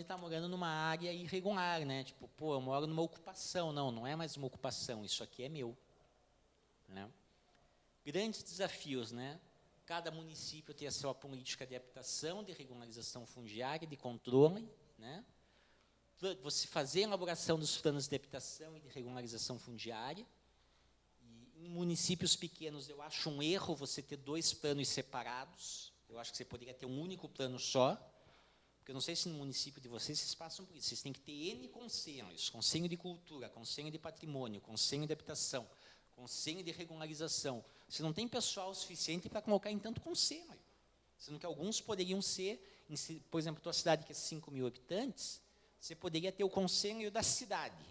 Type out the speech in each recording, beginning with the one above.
está morando numa área irregular, né? Tipo, pô, eu moro numa ocupação. Não, não é mais uma ocupação, isso aqui é meu. Né? Grandes desafios, né? Cada município tem a sua política de habitação, de regularização fundiária, de controle, né? Você fazer a elaboração dos planos de habitação e de regularização fundiária. E em municípios pequenos, eu acho um erro você ter 2 planos separados. Eu acho que você poderia ter um único plano só. Porque eu não sei se no município de vocês passam por isso. Vocês têm que ter N conselhos, conselho de cultura, conselho de patrimônio, conselho de habitação, conselho de regularização. Você não tem pessoal suficiente para colocar em tanto conselho. Sendo que alguns poderiam ser, por exemplo, a tua cidade que é 5.000 habitantes, você poderia ter o conselho da cidade,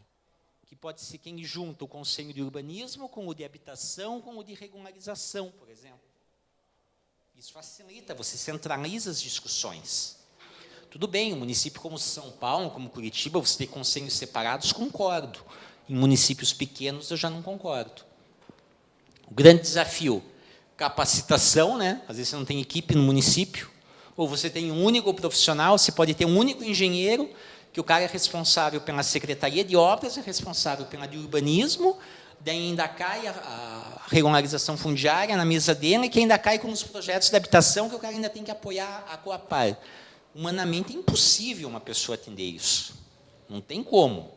que pode ser quem junta o conselho de urbanismo com o de habitação, com o de regularização, por exemplo. Isso facilita, você centraliza as discussões. Tudo bem, um município como São Paulo, como Curitiba, você tem conselhos separados, concordo. Em municípios pequenos, eu já não concordo. O grande desafio, capacitação, né? Às vezes você não tem equipe no município, ou você tem um único profissional, você pode ter um único engenheiro, que o cara é responsável pela Secretaria de Obras, é responsável pela de Urbanismo, daí ainda cai a regularização fundiária na mesa dele, que ainda cai com os projetos de habitação, que o cara ainda tem que apoiar a Coapar. Humanamente é impossível uma pessoa atender isso. Não tem como.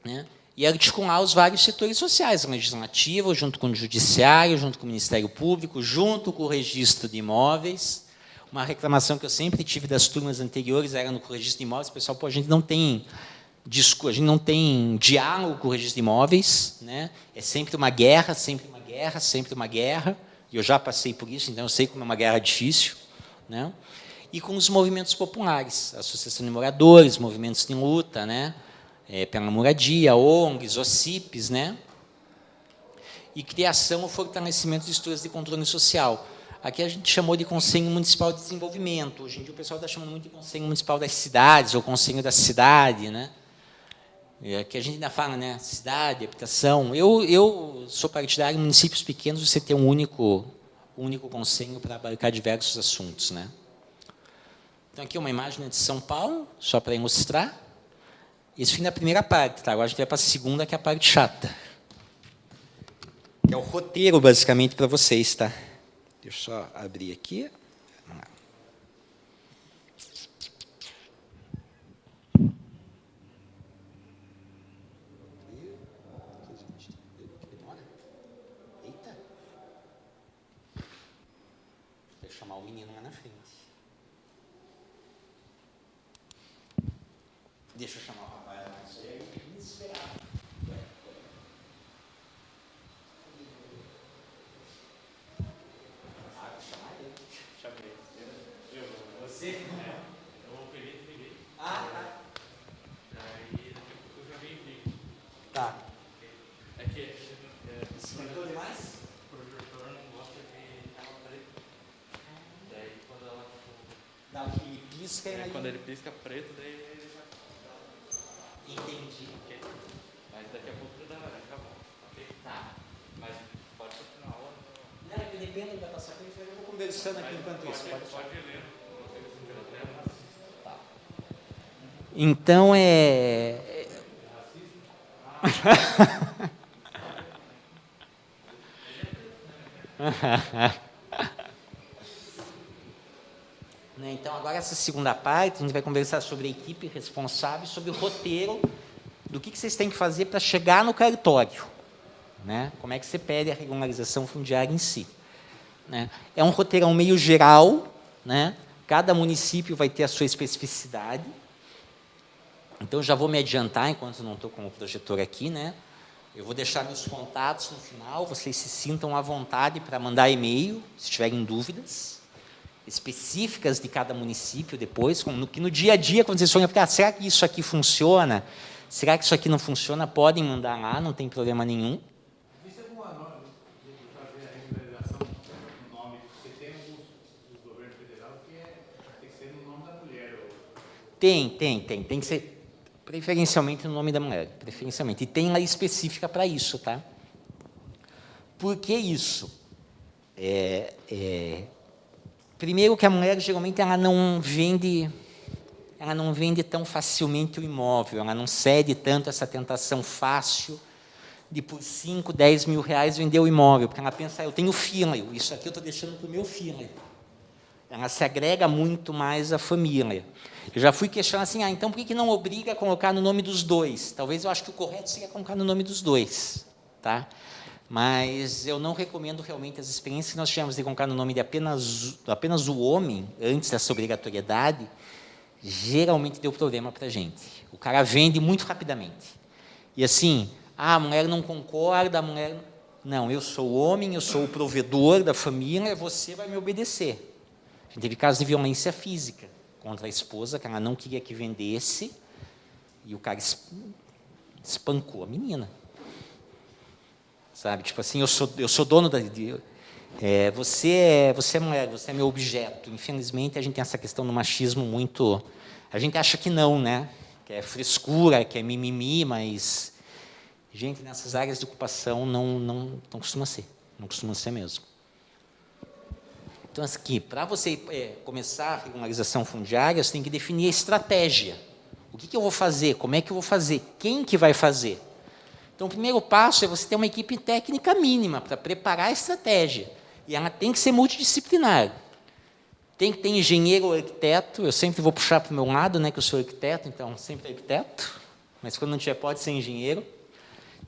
Né? E articular os vários setores sociais, o legislativo, junto com o judiciário, junto com o Ministério Público, junto com o registro de imóveis. Uma reclamação que eu sempre tive das turmas anteriores era no registro de imóveis, pessoal, pô, a gente não tem diálogo com o registro de imóveis, né? É sempre uma guerra, sempre uma guerra, sempre uma guerra, e eu já passei por isso, então eu sei como é uma guerra difícil, né? E com os movimentos populares, associação de moradores, movimentos de luta, né? Pela moradia, ONGs, OCIPs, né? E criação ou fortalecimento de estruturas de controle social. Aqui a gente chamou de Conselho Municipal de Desenvolvimento. Hoje em dia o pessoal está chamando muito de Conselho Municipal das Cidades, ou Conselho da Cidade, né? Aqui a gente ainda fala, né? Cidade, habitação. Eu sou partidário em municípios pequenos, você ter um único conselho para abarcar diversos assuntos, né? Então, aqui uma imagem de São Paulo, só para ilustrar. Isso foi na primeira parte, tá? Agora a gente vai para a segunda, que é a parte chata. Que é o roteiro, basicamente, para vocês, tá? Deixa eu só abrir aqui. Vamos lá. Eita. Deixa eu chamar o menino lá na frente. Deixa eu chamar o rapaz lá na frente. Desesperado. Você? Eu peguei. Ah, tá. Daí, daqui a pouco eu já venho aqui. Tá. É que Esquentou demais? o projetor não gosta de tela preta. Daí, quando ela... Dá aquele pisca e aí... Quando ele pisca preto, daí ele já... Entendi. Ok. Mas daqui a pouco já dá, acabou. Ok? Tá. Mas pode continuar a hora. Não, é que depende da nossa frente, eu vou conversando aqui enquanto isso. Pode ir lendo. Não sei se pela tela. Tá. Então, Então, agora essa segunda parte, a gente vai conversar sobre a equipe responsável, sobre o roteiro do que vocês têm que fazer para chegar no cartório. Né? Como é que você pede a regularização fundiária em si. Né? É um roteirão meio geral, né? Cada município vai ter a sua especificidade. Então, já vou me adiantar, enquanto não estou com o projetor aqui, né? Eu vou deixar meus contatos no final, vocês se sintam à vontade para mandar e-mail, se tiverem dúvidas específicas de cada município depois, que no dia a dia, quando vocês forem ficar, será que isso aqui funciona? Será que isso aqui não funciona? Podem mandar lá, não tem problema nenhum. Existe alguma norma de fazer a regularização no nome? Porque tem alguns do governo federal que tem que ser no nome da mulher. Tem que ser preferencialmente no nome da mulher, preferencialmente. E tem lei específica para isso, tá? Por que isso? Primeiro que a mulher, geralmente, ela não vende ela não vende tão facilmente o imóvel, ela não cede tanto essa tentação fácil de por 5, 10 mil reais vender o imóvel, porque ela pensa, eu tenho fila, isso aqui eu estou deixando para o meu filho. Ela se agrega muito mais à família. Eu já fui questionar assim, então por que não obriga a colocar no nome dos dois? Talvez eu acho que o correto seria colocar no nome dos dois, tá? Mas eu não recomendo realmente as experiências que nós tivemos de colocar no nome de apenas o homem, antes dessa obrigatoriedade, geralmente deu problema para a gente. O cara vende muito rapidamente. E assim, a mulher não concorda, a mulher... Não, eu sou o homem, eu sou o provedor da família, você vai me obedecer. A gente teve casos de violência física contra a esposa, que ela não queria que vendesse, e o cara espancou a menina. Sabe, tipo assim, eu sou dono da... você é mulher, você é meu objeto. Infelizmente, a gente tem essa questão do machismo muito... A gente acha que não, né? Que é frescura, que é mimimi, mas... Gente, nessas áreas de ocupação não costuma ser. Não costuma ser mesmo. Então, aqui, para você começar a regularização fundiária, você tem que definir a estratégia. O que eu vou fazer? Como é que eu vou fazer? Quem que vai fazer? Então, o primeiro passo é você ter uma equipe técnica mínima para preparar a estratégia. E ela tem que ser multidisciplinar. Tem que ter engenheiro ou arquiteto. Eu sempre vou puxar para o meu lado, né, que eu sou arquiteto, então sempre arquiteto. Mas quando não tiver, pode ser engenheiro.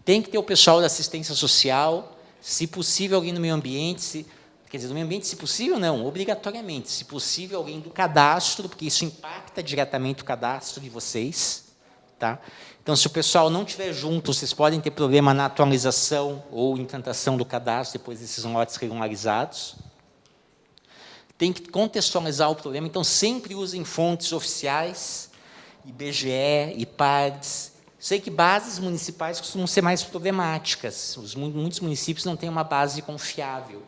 Tem que ter o pessoal da assistência social. Se possível, alguém do meio ambiente. Quer dizer, do meio ambiente, se possível, não, obrigatoriamente. Se possível, alguém do cadastro, porque isso impacta diretamente o cadastro de vocês. Tá? Então, se o pessoal não estiver junto, vocês podem ter problema na atualização ou implantação do cadastro depois desses lotes regularizados. Tem que contextualizar o problema, então sempre usem fontes oficiais, IBGE, IPARDS. Sei que bases municipais costumam ser mais problemáticas. Muitos municípios não têm uma base confiável.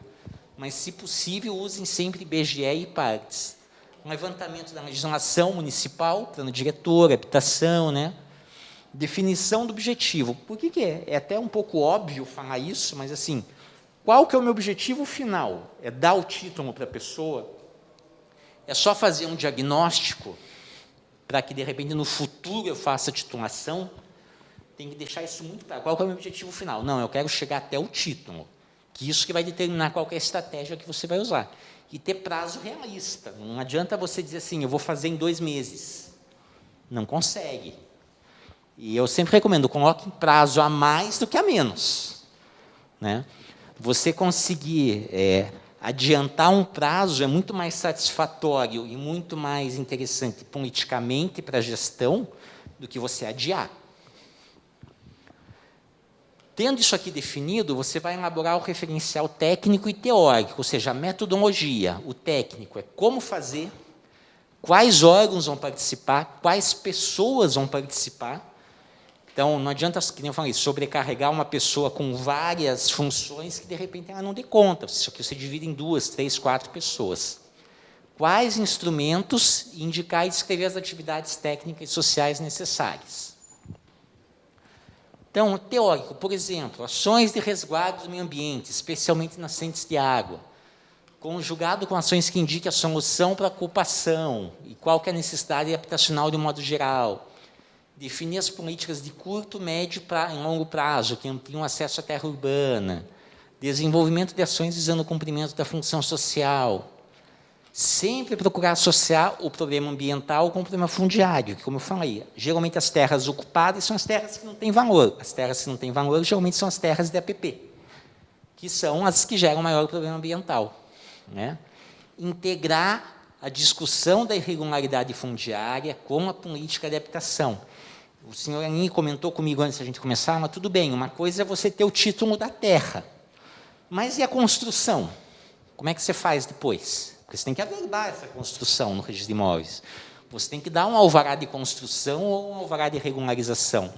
Mas, se possível, usem sempre IBGE e IPARDS. Um levantamento da legislação municipal, plano diretor, habitação, né? Definição do objetivo. Por que é? É até um pouco óbvio falar isso, mas assim, qual que é o meu objetivo final? É dar o título para a pessoa? É só fazer um diagnóstico para que, de repente, no futuro eu faça a titulação? Tem que deixar isso muito claro. Qual que é o meu objetivo final? Não, eu quero chegar até o título, que isso que vai determinar qual que é a estratégia que você vai usar. E ter prazo realista. Não adianta você dizer assim, eu vou fazer em 2 meses. Não consegue. E eu sempre recomendo, coloque prazo a mais do que a menos. Né? Você conseguir adiantar um prazo é muito mais satisfatório e muito mais interessante politicamente para a gestão do que você adiar. Tendo isso aqui definido, você vai elaborar o referencial técnico e teórico, ou seja, a metodologia. O técnico é como fazer, quais órgãos vão participar, quais pessoas vão participar. Então, não adianta, que nem eu falei, sobrecarregar uma pessoa com várias funções que, de repente, ela não dê conta. Isso aqui você divide em 2, 3, 4 pessoas. Quais instrumentos indicar e descrever as atividades técnicas e sociais necessárias. Então, teórico, por exemplo, ações de resguardo do meio ambiente, especialmente nascentes de água, conjugado com ações que indiquem a solução para a ocupação e qual que é a necessidade habitacional de um modo geral. Definir as políticas de curto, médio e longo prazo, que ampliam acesso à terra urbana. Desenvolvimento de ações visando o cumprimento da função social. Sempre procurar associar o problema ambiental com o problema fundiário, que, como eu falei, geralmente as terras ocupadas são as terras que não têm valor. As terras que não têm valor, geralmente, são as terras de APP, que são as que geram maior problema ambiental. Né? Integrar a discussão da irregularidade fundiária com a política de habitação. O senhor Aninho comentou comigo antes da gente começar, mas tudo bem, uma coisa é você ter o título da terra. Mas e a construção? Como é que você faz depois? Porque você tem que averbar essa construção no registro de imóveis. Você tem que dar um alvará de construção ou um alvará de regularização.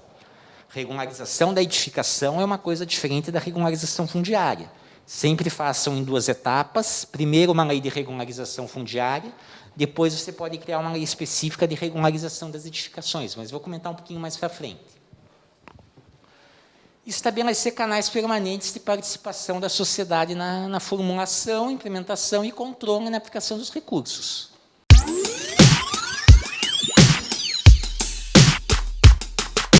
Regularização da edificação é uma coisa diferente da regularização fundiária. Sempre façam em 2 etapas. Primeiro, uma lei de regularização fundiária. Depois, você pode criar uma lei específica de regularização das edificações. Mas vou comentar um pouquinho mais para frente. Estabelecer canais permanentes de participação da sociedade na formulação, implementação e controle na aplicação dos recursos.